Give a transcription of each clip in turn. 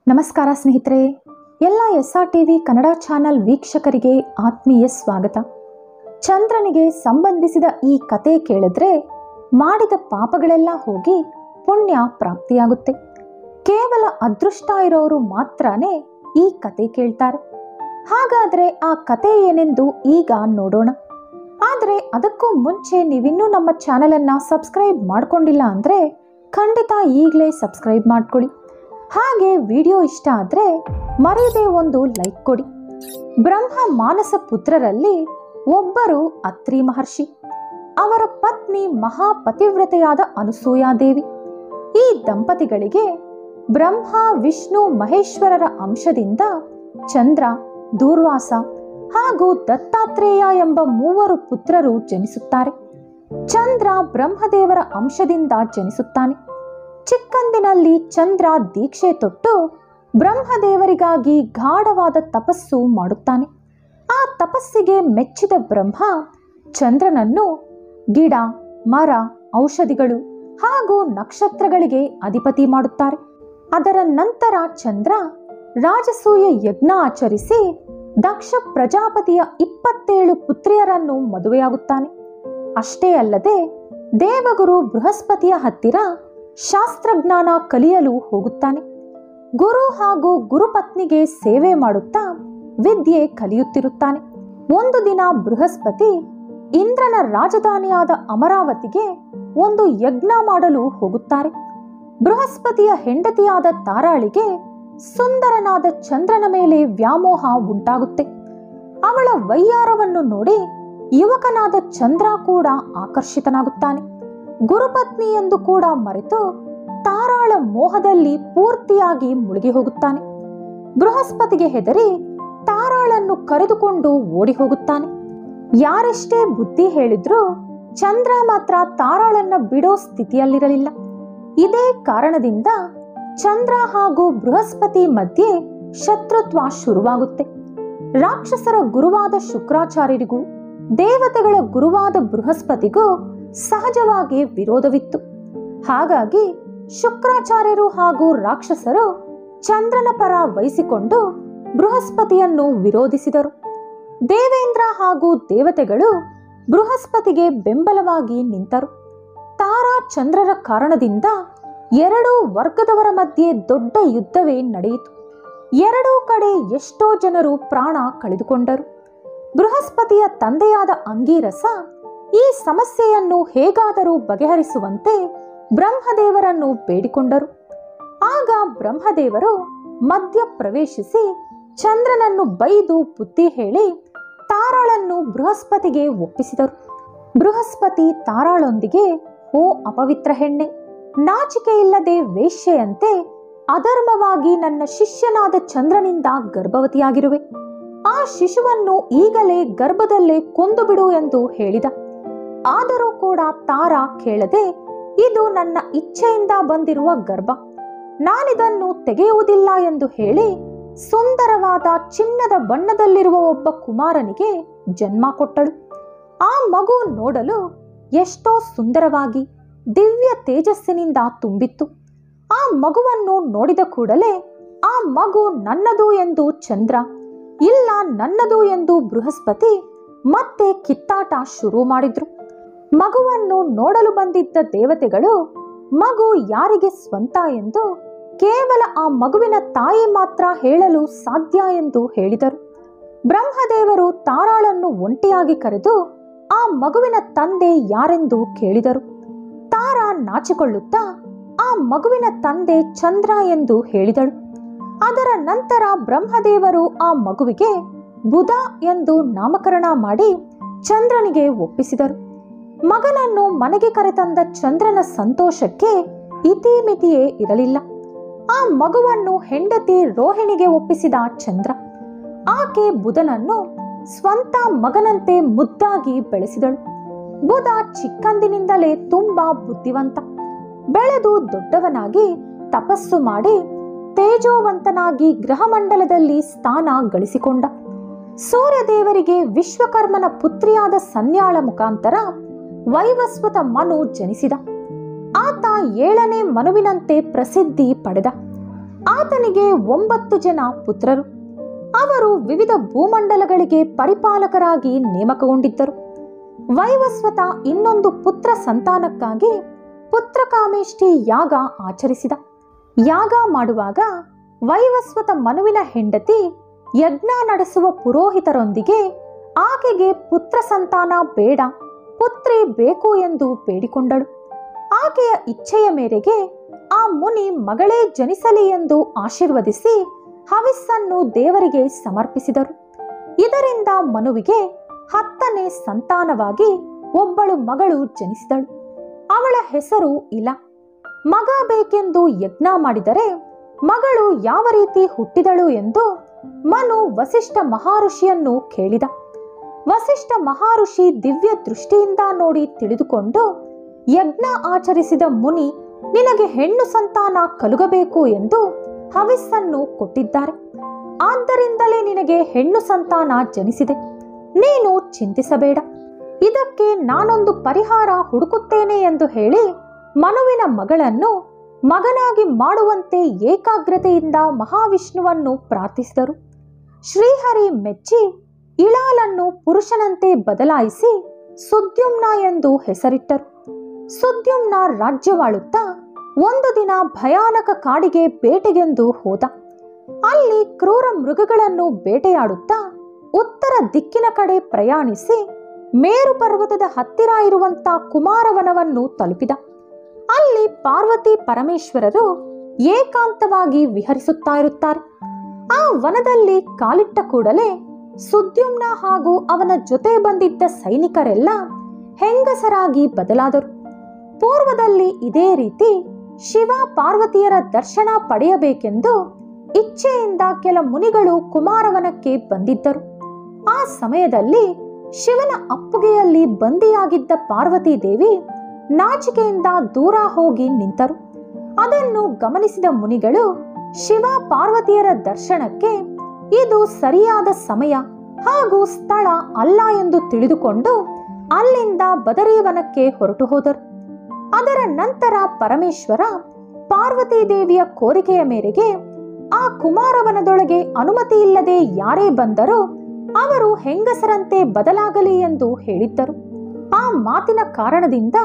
ನಮಸ್ಕಾರ ಸ್ನೇಹಿತರೆ, ಎಲ್ಲ SRTV ಕನ್ನಡ ಚಾನಲ್ ವೀಕ್ಷಕರಿಗೆ ಆತ್ಮೀಯ ಸ್ವಾಗತ. ಚಂದ್ರನಿಗೆ ಸಂಬಂಧಿಸಿದ ಈ ಕತೆ ಕೇಳಿದ್ರೆ ಮಾಡಿದ ಪಾಪಗಳೆಲ್ಲ ಹೋಗಿ ಪುಣ್ಯ ಪ್ರಾಪ್ತಿಯಾಗುತ್ತೆ. ಕೇವಲ ಅದೃಷ್ಟ ಇರೋರು ಮಾತ್ರನೇ ಈ ಕತೆ ಕೇಳ್ತಾರೆ. ಹಾಗಾದ್ರೆ ಆ ಕತೆ ಏನೆಂದು ಈಗ ನೋಡೋಣ. ಆದರೆ ಅದಕ್ಕೂ ಮುಂಚೆ ನೀವಿನ್ನೂ ನಮ್ಮ ಚಾನಲನ್ನು ಸಬ್ಸ್ಕ್ರೈಬ್ ಮಾಡ್ಕೊಂಡಿಲ್ಲ ಅಂದರೆ ಖಂಡಿತ ಈಗಲೇ ಸಬ್ಸ್ಕ್ರೈಬ್ ಮಾಡ್ಕೊಳ್ಳಿ. ಹಾಗೆ ವಿಡಿಯೋ ಇಷ್ಟ ಆದರೆ ಮರೆಯದೆ ಒಂದು ಲೈಕ್ ಕೊಡಿ. ಬ್ರಹ್ಮ ಮಾನಸ ಪುತ್ರರಲ್ಲಿ ಒಬ್ಬರು ಅತ್ರಿ ಮಹರ್ಷಿ. ಅವರ ಪತ್ನಿ ಮಹಾಪತಿವ್ರತೆಯಾದ ಅನಸೂಯಾದೇವಿ. ಈ ದಂಪತಿಗಳಿಗೆ ಬ್ರಹ್ಮ ವಿಷ್ಣು ಮಹೇಶ್ವರರ ಅಂಶದಿಂದ ಚಂದ್ರ, ದೂರ್ವಾಸ ಹಾಗೂ ದತ್ತಾತ್ರೇಯ ಎಂಬ 3 ಪುತ್ರರು ಜನಿಸುತ್ತಾರೆ. ಚಂದ್ರ ಬ್ರಹ್ಮದೇವರ ಅಂಶದಿಂದ ಜನಿಸುತ್ತಾನೆ. ಚಿಕ್ಕಂದಿನಲ್ಲಿ ಚಂದ್ರ ದೀಕ್ಷೆ ತೊಟ್ಟು ಬ್ರಹ್ಮದೇವರಿಗಾಗಿ ಗಾಢವಾದ ತಪಸ್ಸು ಮಾಡುತ್ತಾನೆ. ಆ ತಪಸ್ಸಿಗೆ ಮೆಚ್ಚಿದ ಬ್ರಹ್ಮ ಚಂದ್ರನನ್ನು ಗಿಡ, ಮರ, ಔಷಧಿಗಳು ಹಾಗೂ ನಕ್ಷತ್ರಗಳಿಗೆ ಅಧಿಪತಿ ಮಾಡುತ್ತಾರೆ. ಅದರ ನಂತರ ಚಂದ್ರ ರಾಜಸೂಯ ಯಜ್ಞ ಆಚರಿಸಿ ದಕ್ಷ ಪ್ರಜಾಪತಿಯ 27 ಪುತ್ರಿಯರನ್ನು ಮದುವೆಯಾಗುತ್ತಾನೆ. ಅಷ್ಟೇ ಅಲ್ಲದೆ ದೇವಗುರು ಬೃಹಸ್ಪತಿಯ ಹತ್ತಿರ ಶಾಸ್ತ್ರಜ್ಞಾನ ಕಲಿಯಲು ಹೋಗುತ್ತಾನೆ. ಗುರು ಹಾಗೂ ಗುರುಪತ್ನಿಗೆ ಸೇವೆ ಮಾಡುತ್ತಾ ವಿದ್ಯೆ ಕಲಿಯುತ್ತಿರುತ್ತಾನೆ. ಒಂದು ದಿನ ಬೃಹಸ್ಪತಿ ಇಂದ್ರನ ರಾಜಧಾನಿಯಾದ ಅಮರಾವತಿಗೆ ಒಂದು ಯಜ್ಞ ಮಾಡಲು ಹೋಗುತ್ತಾರೆ. ಬೃಹಸ್ಪತಿಯ ಹೆಂಡತಿಯಾದ ತಾರಾಳಿಗೆ ಸುಂದರನಾದ ಚಂದ್ರನ ಮೇಲೆ ವ್ಯಾಮೋಹ ಉಂಟಾಗುತ್ತೆ. ಅವಳ ವೈಯಾರವನ್ನು ನೋಡಿ ಯುವಕನಾದ ಚಂದ್ರ ಕೂಡ ಆಕರ್ಷಿತನಾಗುತ್ತಾನೆ. ಗುರುಪತ್ನಿ ಎಂದು ಕೂಡ ಮರೆತು ತಾರಾಳ ಮೋಹದಲ್ಲಿ ಪೂರ್ತಿಯಾಗಿ ಮುಳುಗಿ ಹೋಗುತ್ತಾನೆ. ಬೃಹಸ್ಪತಿಗೆ ಹೆದರಿ ತಾರಾಳನ್ನು ಕರೆದುಕೊಂಡು ಓಡಿ ಹೋಗುತ್ತಾನೆ. ಯಾರೆಷ್ಟೇ ಬುದ್ಧಿ ಹೇಳಿದ್ರೂ ಚಂದ್ರ ಮಾತ್ರ ತಾರಾಳನ್ನ ಬಿಡೋ ಸ್ಥಿತಿಯಲ್ಲಿರಲಿಲ್ಲ. ಇದೇ ಕಾರಣದಿಂದ ಚಂದ್ರ ಹಾಗೂ ಬೃಹಸ್ಪತಿ ಮಧ್ಯೆ ಶತ್ರುತ್ವ ಶುರುವಾಗುತ್ತೆ. ರಾಕ್ಷಸರ ಗುರುವಾದ ಶುಕ್ರಾಚಾರ್ಯರಿಗೂ ದೇವತೆಗಳ ಗುರುವಾದ ಬೃಹಸ್ಪತಿಗೂ ಸಹಜವಾಗಿ ವಿರೋಧವಿತ್ತು. ಹಾಗಾಗಿ ಶುಕ್ರಾಚಾರ್ಯರು ಹಾಗೂ ರಾಕ್ಷಸರು ಚಂದ್ರನ ಪರ ವಹಿಸಿಕೊಂಡು ಬೃಹಸ್ಪತಿಯನ್ನು ವಿರೋಧಿಸಿದರು. ದೇವೇಂದ್ರ ಹಾಗೂ ದೇವತೆಗಳು ಬೃಹಸ್ಪತಿಗೆ ಬೆಂಬಲವಾಗಿ ನಿಂತರು. ತಾರಾ ಚಂದ್ರರ ಕಾರಣದಿಂದ ಎರಡೂ ವರ್ಗದವರ ಮಧ್ಯೆ ದೊಡ್ಡ ಯುದ್ಧವೇ ನಡೆಯಿತು. ಎರಡೂ ಕಡೆ ಎಷ್ಟೋ ಜನರು ಪ್ರಾಣ ಕಳೆದುಕೊಂಡರು. ಬೃಹಸ್ಪತಿಯ ತಂದೆಯಾದ ಅಂಗೀರಸ ಈ ಸಮಸ್ಯೆಯನ್ನು ಹೇಗಾದರೂ ಬಗೆಹರಿಸುವಂತೆ ಬ್ರಹ್ಮದೇವರನ್ನು ಬೇಡಿಕೊಂಡರು. ಆಗ ಬ್ರಹ್ಮದೇವರು ಮಧ್ಯ ಪ್ರವೇಶಿಸಿ ಚಂದ್ರನನ್ನು ಬೈದು ಬುದ್ಧಿ ಹೇಳಿ ತಾರಾಳನ್ನು ಬೃಹಸ್ಪತಿಗೆ ಒಪ್ಪಿಸಿದರು. ಬೃಹಸ್ಪತಿ ತಾರಾಳೊಂದಿಗೆ, ಓ ಅಪವಿತ್ರ ಹೆಣ್ಣೆ, ನಾಚಿಕೆಯಿಲ್ಲದೆ ವೇಶ್ಯೆಯಂತೆ ಅಧರ್ಮವಾಗಿ ನನ್ನ ಶಿಷ್ಯನಾದ ಚಂದ್ರನಿಂದ ಗರ್ಭವತಿಯಾಗಿರುವೆ. ಆ ಶಿಶುವನ್ನು ಈಗಲೇ ಗರ್ಭದಲ್ಲೇ ಕೊಂದು ಬಿಡು ಎಂದು ಹೇಳಿದ. ಆದರೂ ಕೂಡ ತಾರಾ ಕೇಳದೆ, ಇದು ನನ್ನ ಇಚ್ಛೆಯಿಂದ ಬಂದಿರುವ ಗರ್ಭ, ನಾನಿದನ್ನು ತೆಗೆಯುವುದಿಲ್ಲ ಎಂದು ಹೇಳಿ ಸುಂದರವಾದ ಚಿನ್ನದ ಬಣ್ಣದಲ್ಲಿರುವ ಒಬ್ಬ ಕುಮಾರನಿಗೆ ಜನ್ಮ ಕೊಟ್ಟಳು. ಆ ಮಗು ನೋಡಲು ಎಷ್ಟೋ ಸುಂದರವಾಗಿ ದಿವ್ಯ ತೇಜಸ್ಸಿನಿಂದ ತುಂಬಿತ್ತು. ಆ ಮಗುವನ್ನು ನೋಡಿದ ಕೂಡಲೇ ಆ ಮಗು ನನ್ನದು ಎಂದು ಚಂದ್ರ, ಇಲ್ಲ ನನ್ನದು ಎಂದು ಬೃಹಸ್ಪತಿ ಮತ್ತೆ ಕಿತ್ತಾಟ ಶುರು ಮಾಡಿದ್ರು. ಮಗುವನ್ನು ನೋಡಲು ಬಂದಿದ್ದ ದೇವತೆಗಳು ಮಗು ಯಾರಿಗೆ ಸ್ವಂತ ಎಂದು ಕೇವಲ ಆ ಮಗುವಿನ ತಾಯಿ ಮಾತ್ರ ಹೇಳಲು ಸಾಧ್ಯ ಎಂದು ಹೇಳಿದರು. ಬ್ರಹ್ಮದೇವರು ತಾರಾಳನ್ನು ಒಂಟಿಯಾಗಿ ಕರೆದು ಆ ಮಗುವಿನ ತಂದೆ ಯಾರೆಂದು ಕೇಳಿದರು. ತಾರಾ ನಾಚಿಕೊಳ್ಳುತ್ತಾ ಆ ಮಗುವಿನ ತಂದೆ ಚಂದ್ರ ಎಂದು ಹೇಳಿದಳು. ಅದರ ನಂತರ ಬ್ರಹ್ಮದೇವರು ಆ ಮಗುವಿಗೆ ಬುಧ ಎಂದು ನಾಮಕರಣ ಮಾಡಿ ಚಂದ್ರನಿಗೆ ಒಪ್ಪಿಸಿದರು. ಮಗನನ್ನು ಮನೆಗೆ ಕರೆತಂದ ಚಂದ್ರನ ಸಂತೋಷಕ್ಕೆ ಇತಿಮಿತಿಯೇ ಇರಲಿಲ್ಲ. ಆ ಮಗುವನ್ನು ಹೆಂಡತಿ ರೋಹಿಣಿಗೆ ಒಪ್ಪಿಸಿದ ಚಂದ್ರ ಆಕೆ ಬುಧನನ್ನು ಸ್ವಂತ ಮಗನಂತೆ ಮುದ್ದಾಗಿ ಬೆಳೆಸಿದಳು. ಬುಧ ಚಿಕ್ಕಂದಿನಿಂದಲೇ ತುಂಬಾ ಬುದ್ಧಿವಂತ. ಬೆಳೆದು ದೊಡ್ಡವನಾಗಿ ತಪಸ್ಸು ಮಾಡಿ ತೇಜೋವಂತನಾಗಿ ಗ್ರಹಮಂಡಲದಲ್ಲಿ ಸ್ಥಾನ ಗಳಿಸಿಕೊಂಡ. ಸೂರ್ಯದೇವರಿಗೆ ವಿಶ್ವಕರ್ಮನ ಪುತ್ರಿಯಾದ ಸನ್ಯಾಳ ಮುಖಾಂತರ ವೈವಸ್ವತ ಮನು ಜನಿಸಿದ. ಆತ 7ನೇ ಮನುವಿನಂತೆ ಪ್ರಸಿದ್ಧಿ ಪಡೆದ. ಆತನಿಗೆ 9 ಜನ ಪುತ್ರರು. ಅವರು ವಿವಿಧ ಭೂಮಂಡಲಗಳಿಗೆ ಪರಿಪಾಲಕರಾಗಿ ನೇಮಕಗೊಂಡಿದ್ದರು. ವೈವಸ್ವತ ಇನ್ನೊಂದು ಪುತ್ರ ಸಂತಾನಕ್ಕಾಗಿ ಪುತ್ರಕಾಮೇಷ್ಟಿ ಯಾಗ ಆಚರಿಸಿದ. ಯಾಗ ಮಾಡುವಾಗ ವೈವಸ್ವತ ಮನುವಿನ ಹೆಂಡತಿ ಯಜ್ಞ ನಡೆಸುವ ಪುರೋಹಿತರೊಂದಿಗೆ ಆಕೆಗೆ ಪುತ್ರ ಸಂತಾನ ಬೇಡ, ಪುತ್ರಿ ಬೇಕು ಎಂದು ಬೇಡಿಕೊಂಡಳು. ಆಕೆಯ ಇಚ್ಛೆಯ ಮೇರೆಗೆ ಆ ಮುನಿ ಮಗಳೇ ಜನಿಸಲಿ ಎಂದು ಆಶೀರ್ವದಿಸಿ ಹವಿಸ್ಸನ್ನು ದೇವರಿಗೆ ಸಮರ್ಪಿಸಿದರು. ಇದರಿಂದ ಮನುವಿಗೆ 10ನೇ ಸಂತಾನವಾಗಿ ಒಬ್ಬಳು ಮಗಳು ಜನಿಸಿದಳು. ಅವಳ ಹೆಸರು ಇಲ. ಮಗ ಬೇಕೆಂದು ಯಜ್ಞ ಮಾಡಿದರೆ ಮಗಳು ಯಾವ ರೀತಿ ಹುಟ್ಟಿದಳು ಎಂದು ಮನು ವಸಿಷ್ಠ ಮಹಾಋಷಿಯನ್ನು ಕೇಳಿದ. ವಸಿಷ್ಠ ಮಹಾಋಷಿ ದಿವ್ಯ ದೃಷ್ಟಿಯಿಂದ ನೋಡಿ ತಿಳಿದುಕೊಂಡು, ಯಜ್ಞ ಆಚರಿಸಿದ ಮುನಿ ನಿನಗೆ ಹೆಣ್ಣು ಸಂತಾನ ಕಲುಗಬೇಕು ಎಂದು ಹವಿಸ್ಸನ್ನು ಕೊಟ್ಟಿದ್ದಾರೆ. ಆದ್ದರಿಂದಲೇ ನಿನಗೆ ಹೆಣ್ಣು ಸಂತಾನ ಜನಿಸಿದೆ. ನೀನು ಚಿಂತಿಸಬೇಡ, ಇದಕ್ಕೆ ನಾನೊಂದು ಪರಿಹಾರ ಹುಡುಕುತ್ತೇನೆ ಎಂದು ಹೇಳಿ ಮನುವಿನ ಮಗಳನ್ನು ಮಗನಾಗಿ ಮಾಡುವಂತೆ ಏಕಾಗ್ರತೆಯಿಂದ ಮಹಾವಿಷ್ಣುವನ್ನು ಪ್ರಾರ್ಥಿಸಿದರು. ಶ್ರೀಹರಿ ಮೆಚ್ಚಿ ಇಳಾಲನ್ನು ಪುರುಷನಂತೆ ಬದಲಾಯಿಸಿ ಸುದ್ಯುಮ್ನ ಎಂದು ಹೆಸರಿಟ್ಟರು. ಸುದ್ಯುಮ್ನ ರಾಜ್ಯವಾಳುತ್ತಾ ಒಂದು ದಿನ ಭಯಾನಕ ಕಾಡಿಗೆ ಬೇಟೆಗೆಂದು ಹೋದ. ಅಲ್ಲಿ ಕ್ರೂರ ಮೃಗಗಳನ್ನು ಬೇಟೆಯಾಡುತ್ತಾ ಉತ್ತರ ದಿಕ್ಕಿನ ಕಡೆ ಪ್ರಯಾಣಿಸಿ ಮೇರು ಪರ್ವತದ ಹತ್ತಿರ ಇರುವಂತ ಕುಮಾರವನವನ್ನು ತಲುಪಿದ. ಅಲ್ಲಿ ಪಾರ್ವತಿ ಪರಮೇಶ್ವರರು ಏಕಾಂತವಾಗಿ ವಿಹರಿಸುತ್ತಾ ಇರುತ್ತಾರೆ. ಆ ವನದಲ್ಲಿ ಕಾಲಿಟ್ಟ ಕೂಡಲೇ ಸುದ್ಯುಮ್ನ ಹಾಗೂ ಅವನ ಜೊತೆ ಬಂದಿದ್ದ ಸೈನಿಕರೆಲ್ಲ ಹೆಂಗಸರಾಗಿ ಬದಲಾದರು. ಪೂರ್ವದಲ್ಲಿ ಇದೇ ರೀತಿ ಶಿವ ಪಾರ್ವತಿಯರ ದರ್ಶನ ಪಡೆಯಬೇಕೆಂದು ಇಚ್ಛೆಯಿಂದ ಕೆಲ ಮುನಿಗಳು ಕುಮಾರವನಕ್ಕೆ ಬಂದಿದ್ದರು. ಆ ಸಮಯದಲ್ಲಿ ಶಿವನ ಅಪ್ಪುಗೆಯಲ್ಲಿ ಬಂದಿಯಾಗಿದ್ದ ಪಾರ್ವತಿ ದೇವಿ ನಾಚಿಕೆಯಿಂದ ದೂರ ಹೋಗಿ ನಿಂತರು. ಅದನ್ನು ಗಮನಿಸಿದ ಮುನಿಗಳು ಶಿವ ಪಾರ್ವತಿಯರ ದರ್ಶನಕ್ಕೆ ಇದು ಸರಿಯಾದ ಸಮಯ ಹಾಗೂ ಸ್ಥಳ ಅಲ್ಲ ಎಂದು ತಿಳಿದುಕೊಂಡು ಅಲ್ಲಿಂದ ಬದರೀವನಕ್ಕೆ ಹೊರಟು ಹೋದರು. ಅದರ ನಂತರ ಪರಮೇಶ್ವರ ಪಾರ್ವತಿ ದೇವಿಯ ಕೋರಿಕೆಯ ಮೇರೆಗೆ ಆ ಕುಮಾರವನದೊಳಗೆ ಅನುಮತಿ ಇಲ್ಲದೆ ಯಾರೇ ಬಂದರೋ ಅವರು ಹೆಂಗಸರಂತೆ ಬದಲಾಗಲಿ ಎಂದು ಹೇಳಿದ್ದರು. ಆ ಮಾತಿನ ಕಾರಣದಿಂದ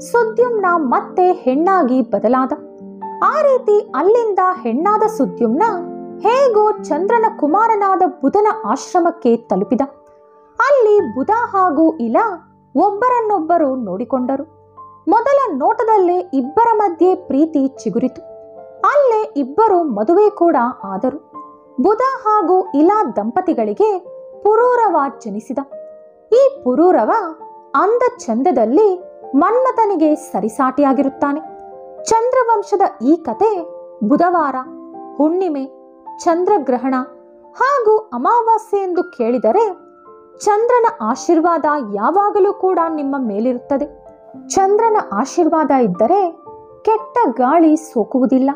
ಸುದ್ಯುಮ್ನ ಮತ್ತೆ ಹೆಣ್ಣಾಗಿ ಬದಲಾದ. ಆ ರೀತಿ ಅಲ್ಲಿಂದ ಹೆಣ್ಣಾದ ಸುದ್ಯುಮ್ನ ಹೇಗೋ ಚಂದ್ರನ ಕುಮಾರನಾದ ಬುಧನ ಆಶ್ರಮಕ್ಕೆ ತಲುಪಿದ. ಅಲ್ಲಿ ಬುಧ ಹಾಗೂ ಇಲ ಒಬ್ಬರನ್ನೊಬ್ಬರು ನೋಡಿಕೊಂಡರು. ಮೊದಲ ನೋಟದಲ್ಲೇ ಇಬ್ಬರ ಮಧ್ಯೆ ಪ್ರೀತಿ ಚಿಗುರಿತು. ಅಲ್ಲೇ ಇಬ್ಬರು ಮದುವೆ ಕೂಡ ಆದರು. ಬುಧ ಹಾಗೂ ಇಲ ದಂಪತಿಗಳಿಗೆ ಪುರೂರವ ಜನಿಸಿದ. ಈ ಪುರೂರವ ಅಂದ ಚಂದದಲ್ಲಿ ಮನ್ಮಥನಿಗೆ ಸರಿಸಾಟಿಯಾಗಿರುತ್ತಾನೆ. ಚಂದ್ರವಂಶದ ಈ ಕತೆ ಬುಧವಾರ, ಹುಣ್ಣಿಮೆ, ಚಂದ್ರಗ್ರಹಣ ಹಾಗೂ ಅಮಾವಾಸ್ಯೆ ಎಂದು ಕೇಳಿದರೆ ಚಂದ್ರನ ಆಶೀರ್ವಾದ ಯಾವಾಗಲೂ ಕೂಡ ನಿಮ್ಮ ಮೇಲಿರುತ್ತದೆ. ಚಂದ್ರನ ಆಶೀರ್ವಾದ ಇದ್ದರೆ ಕೆಟ್ಟ ಗಾಳಿ ಸೋಕುವುದಿಲ್ಲ,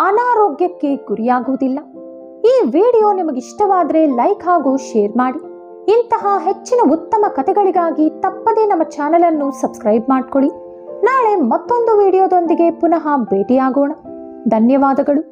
ಅನಾರೋಗ್ಯಕ್ಕೆ ಗುರಿಯಾಗುವುದಿಲ್ಲ. ಈ ವಿಡಿಯೋ ನಿಮಗಿಷ್ಟವಾದರೆ ಲೈಕ್ ಹಾಗೂ ಶೇರ್ ಮಾಡಿ. ಇಂತಹ ಹೆಚ್ಚಿನ ಉತ್ತಮ ಕಥೆಗಳಿಗಾಗಿ ತಪ್ಪದೇ ನಮ್ಮ ಚಾನೆಲ್ ಅನ್ನು ಸಬ್ಸ್ಕ್ರೈಬ್ ಮಾಡ್ಕೊಳ್ಳಿ. ನಾಳೆ ಮತ್ತೊಂದು ವಿಡಿಯೋದೊಂದಿಗೆ ಪುನಃ ಭೇಟಿಯಾಗೋಣ. ಧನ್ಯವಾದಗಳು.